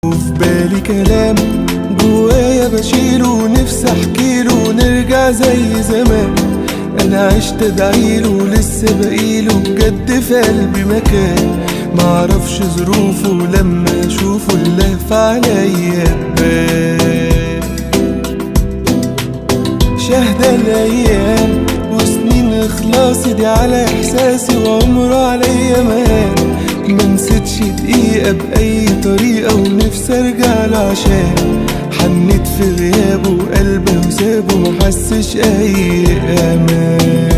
وفي بالي كلام جوايا بشيله ونفسي احكيله ونرجع زي زمان. انا عشت ادعيله لسه بقيله بجد في قلبي مكان. معرفش ظروفه لما اشوفه اللهف عليا تبان. شاهدة الايام وسنين اخلاصي دي على احساسي وعمره عليا مهان. منسيتش دقيقة بأي طريقة ونفسي ارجع له عشان حنيت في غيابه وقلبي وسابه محسش اي امان.